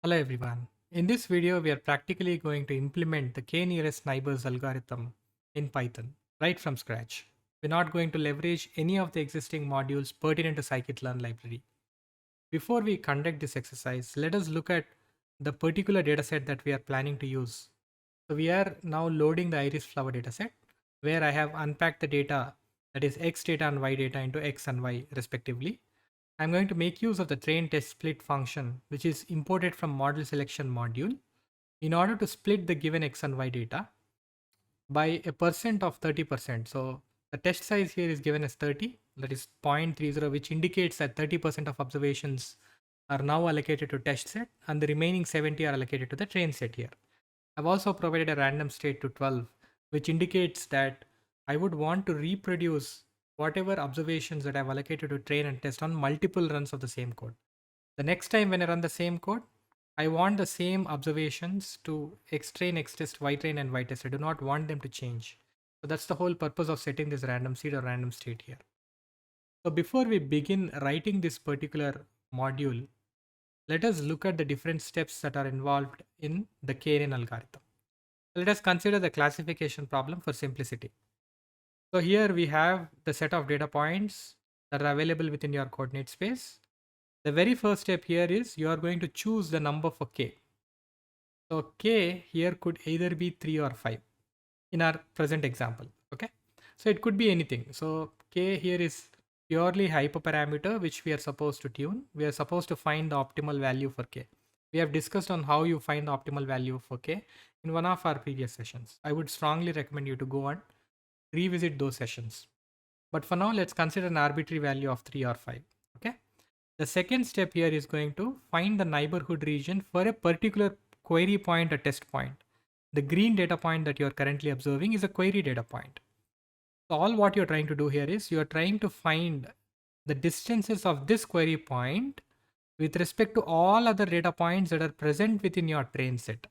Hello everyone. In this video, we are practically going to implement the k nearest neighbors algorithm in Python right from scratch. We're not going to leverage any of the existing modules pertinent to scikit-learn library. Before we conduct this exercise, let us look at the particular dataset that we are planning to use. So we are now loading the iris flower dataset where I have unpacked the data, that is X data and Y data, into X and Y respectively. I'm going to make use of the train test split function, which is imported from model selection module, in order to split the given X and Y data by a percent of 30%. So the test size here is given as 30, that is 0.30, which indicates that 30% of observations are now allocated to test set and the remaining 70 are allocated to the train set here. I've also provided a random state to 12, which indicates that I would want to reproduce whatever observations that I've allocated to train and test on multiple runs of the same code. The next time when I run the same code, I want the same observations to xtrain, xtest, ytrain, and ytest. I do not want them to change. So that's the whole purpose of setting this random seed or random state here. So before we begin writing this particular module, let us look at the different steps that are involved in the KNN algorithm. Let us consider the classification problem for simplicity. So here we have the set of data points that are available within your coordinate space. The very first step here is you are going to choose the number for k. So k here could either be 3 or 5 in our present example. Okay. So it could be anything. So k here is purely hyperparameter which we are supposed to tune. We are supposed to find the optimal value for k. We have discussed on how you find the optimal value for k in one of our previous sessions. I would strongly recommend you to go and revisit those sessions. But for now, let's consider an arbitrary value of 3 or 5. Okay. The second step here is going to find the neighborhood region for a particular query point or test point. The green data point that you're currently observing is a query data point. So all what you're trying to do here is you're trying to find the distances of this query point with respect to all other data points that are present within your train set.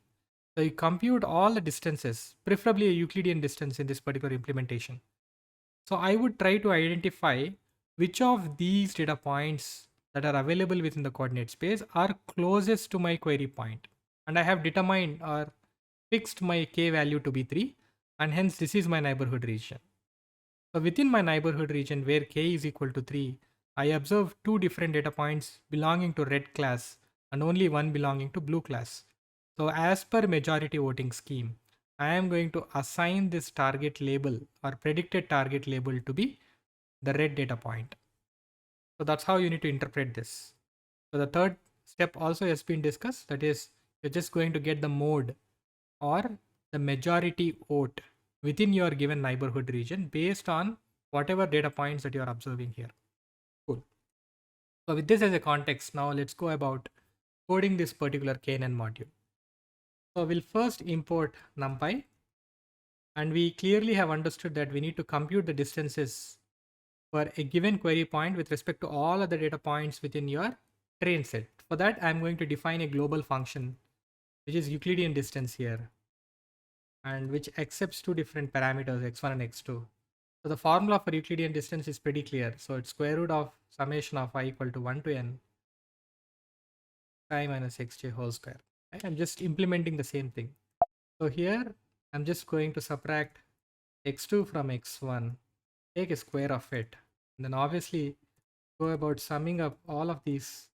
So you compute all the distances, preferably a Euclidean distance in this particular implementation. So I would try to identify which of these data points that are available within the coordinate space are closest to my query point. And I have determined or fixed my k value to be 3, and hence this is my neighborhood region. So within my neighborhood region where k is equal to 3, I observe two different data points belonging to red class and only one belonging to blue class. So as per majority voting scheme, I am going to assign this target label or predicted target label to be the red data point. So that's how you need to interpret this. So the third step also has been discussed. That is, you're just going to get the mode or the majority vote within your given neighborhood region based on whatever data points that you're observing here. Cool. So with this as a context, now let's go about coding this particular KNN module. So we'll first import NumPy, and we clearly have understood that we need to compute the distances for a given query point with respect to all other data points within your train set. For that, I'm going to define a global function, which is Euclidean distance here, and which accepts two different parameters, x1 and x2. So the formula for Euclidean distance is pretty clear. So it's square root of summation of I equal to 1 to n I minus xj whole square. Right? I'm just implementing the same thing. So here I'm just going to subtract x2 from x1, take a square of it, and then obviously go about summing up all of these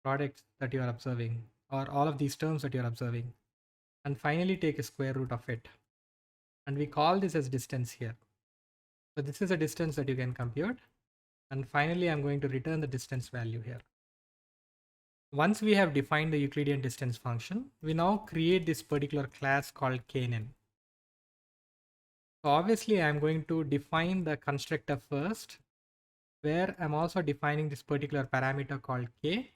products that you are observing, or all of these terms that you're observing, and finally take a square root of it. And we call this as distance here. So this is a distance that you can compute. And finally, I'm going to return the distance value here. Once we have defined the Euclidean distance function, we now create this particular class called KNN. So obviously, I'm going to define the constructor first, where I'm also defining this particular parameter called k.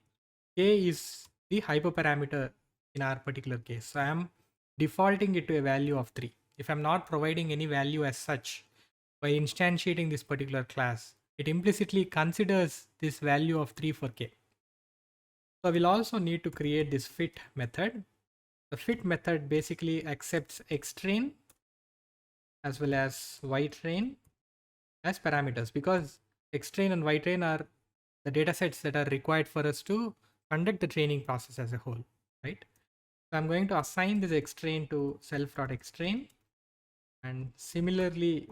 K is the hyperparameter in our particular case. So I'm defaulting it to a value of 3. If I'm not providing any value as such by instantiating this particular class, it implicitly considers this value of 3 for k. So we'll also need to create this fit method. The fit method basically accepts xtrain as well as ytrain as parameters, because xtrain and ytrain are the data sets that are required for us to conduct the training process as a whole. right? So I'm going to assign this xtrain to self.xtrain, and similarly,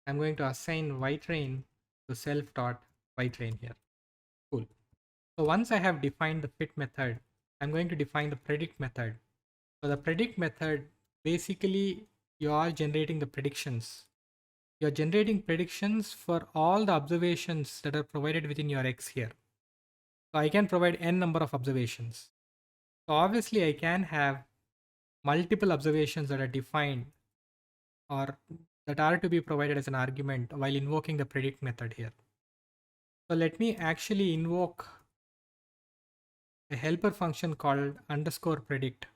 I'm going to assign ytrain to self.ytrain here. Cool. So once I have defined the fit method, I'm going to define the predict method. So the predict method, basically you are generating the predictions. You're generating predictions for all the observations that are provided within your X here. So I can provide n number of observations. So obviously I can have multiple observations that are defined or that are to be provided as an argument while invoking the predict method here. So let me actually invoke a helper function called underscore predict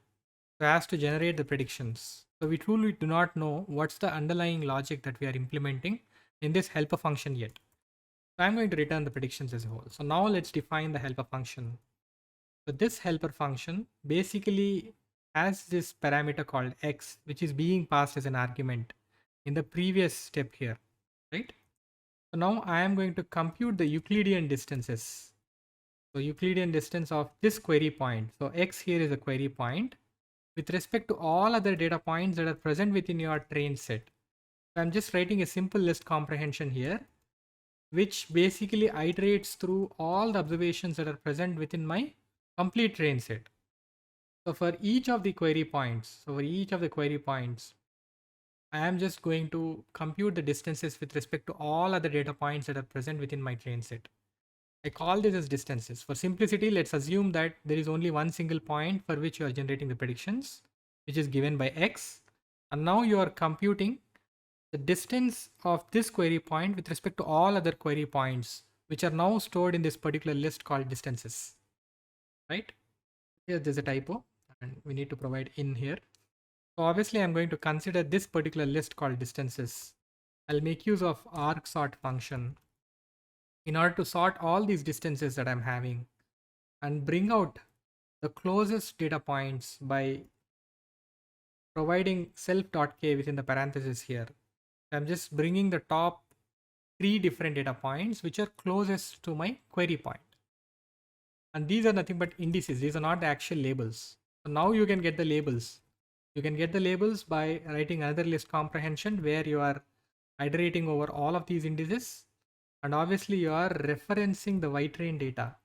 so as to generate the predictions. So we truly do not know what's the underlying logic that we are implementing in this helper function yet. So I'm going to return the predictions as a whole. So now let's define the helper function. So this helper function basically has this parameter called x, which is being passed as an argument in the previous step here, right? So now I am going to compute the Euclidean distances. So Euclidean distance of this query point. So x here is a query point with respect to all other data points that are present within your train set. So I'm just writing a simple list comprehension here, which basically iterates through all the observations that are present within my complete train set. So for each of the query points, I am just going to compute the distances with respect to all other data points that are present within my train set. I call this as distances. For simplicity, let's assume that there is only one single point for which you are generating the predictions, which is given by x. And now you are computing the distance of this query point with respect to all other query points, which are now stored in this particular list called distances, right? Here there's a typo and we need to provide in here. So obviously I'm going to consider this particular list called distances. I'll make use of argsort function in order to sort all these distances that I'm having and bring out the closest data points by providing self.k within the parentheses here. I'm just bringing the top 3 different data points which are closest to my query point. And these are nothing but indices. These are not the actual labels. So now you can get the labels. You can get the labels by writing another list comprehension where you are iterating over all of these indices. And obviously you are referencing the ytrain data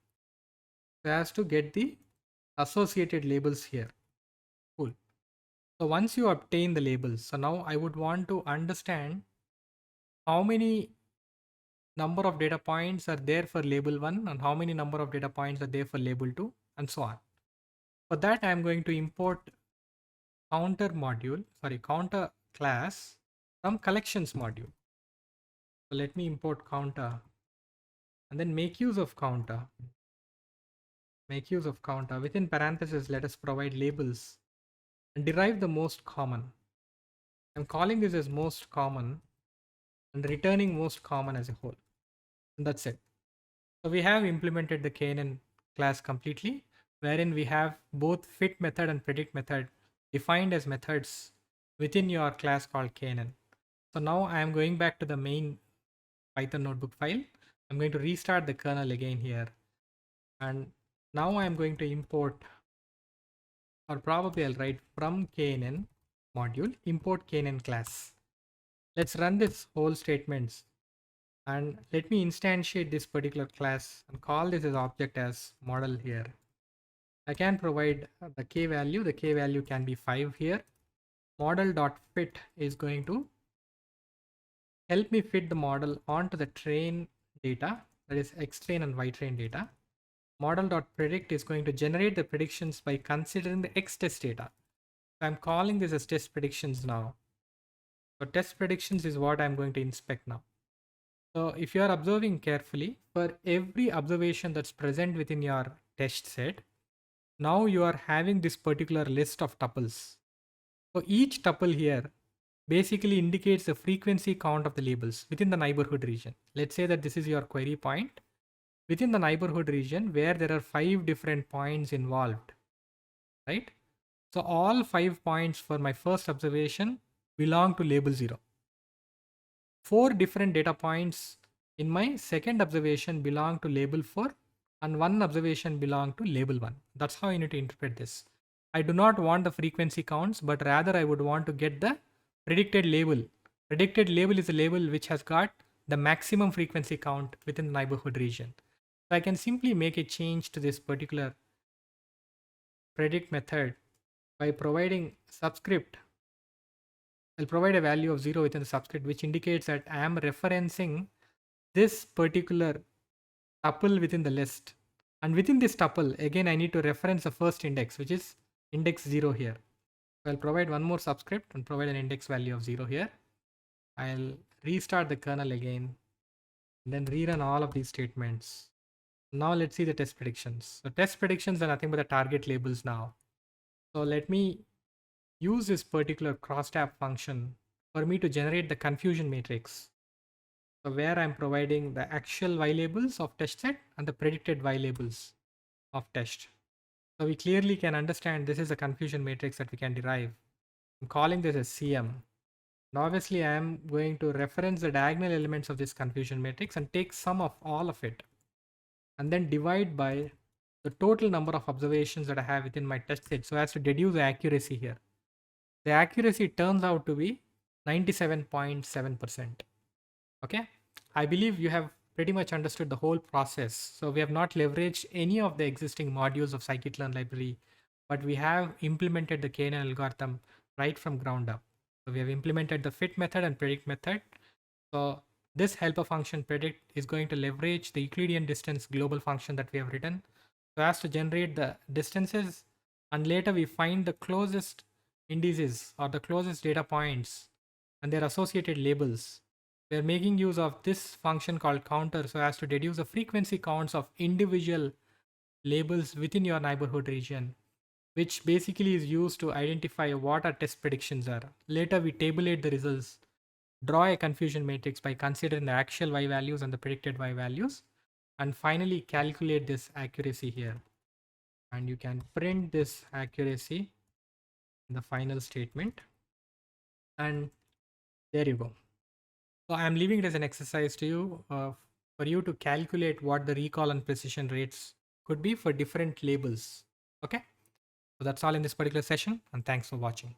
so as to get the associated labels here. Cool. So once you obtain the labels, so now I would want to understand how many number of data points are there for label 1 and how many number of data points are there for label 2 and so on. For that, I'm going to import counter class from collections module. So let me import counter and then make use of counter. Within parentheses, let us provide labels and derive the most common. I'm calling this as most common and returning most common as a whole. And that's it. So we have implemented the KNN class completely, wherein we have both fit method and predict method defined as methods within your class called KNN. So now I am going back to the main Python notebook file. I'm going to restart the kernel again here. And now I'm going to import, or probably I'll write from KNN module, import KNN class. Let's run this whole statements. And let me instantiate this particular class and call this as object as model here. I can provide the k value. The k value can be 5 here. Model.fit is going to help me fit the model onto the train data, that is xtrain and ytrain data. Model.predict is going to generate the predictions by considering the x-test data. So I'm calling this as test predictions now. So test predictions is what I'm going to inspect now. So if you are observing carefully, for every observation that's present within your test set, now you are having this particular list of tuples. So each tuple here basically indicates the frequency count of the labels within the neighborhood region. Let's say that this is your query point within the neighborhood region where there are 5 different points involved, right? So all 5 points for my first observation belong to label 0. 4 different data points in my second observation belong to label 4 and 1 observation belong to label 1. That's how you need to interpret this. I do not want the frequency counts, but rather I would want to get the predicted label. Predicted label is a label which has got the maximum frequency count within the neighborhood region. So I can simply make a change to this particular predict method by providing subscript. I'll provide a value of 0 within the subscript, which indicates that I am referencing this particular tuple within the list. And within this tuple, again, I need to reference the first index, which is index 0 here. So I'll provide one more subscript and provide an index value of 0 here. I'll restart the kernel again and then rerun all of these statements. Now let's see the test predictions. So test predictions are nothing but the target labels now. So let me use this particular crosstab function for me to generate the confusion matrix. So where I'm providing the actual y labels of test set and the predicted y labels of test. So we clearly can understand this is a confusion matrix that we can derive. I'm calling this as CM. And obviously I am going to reference the diagonal elements of this confusion matrix and take sum of all of it and then divide by the total number of observations that I have within my test set so as to deduce the accuracy here. The accuracy turns out to be 97.7%. Okay, I believe you have pretty much understood the whole process. So we have not leveraged any of the existing modules of scikit-learn library, but we have implemented the KNN algorithm right from ground up. So we have implemented the fit method and predict method. So this helper function predict is going to leverage the Euclidean distance global function that we have written so as to generate the distances, and later we find the closest indices or the closest data points and their associated labels. We are making use of this function called counter so as to deduce the frequency counts of individual labels within your neighborhood region, which basically is used to identify what our test predictions are. Later we tabulate the results, draw a confusion matrix by considering the actual y values and the predicted y values, and finally calculate this accuracy here. And you can print this accuracy in the final statement. And there you go. So I'm leaving it as an exercise to you for you to calculate what the recall and precision rates could be for different labels. Okay. So that's all in this particular session, and thanks for watching.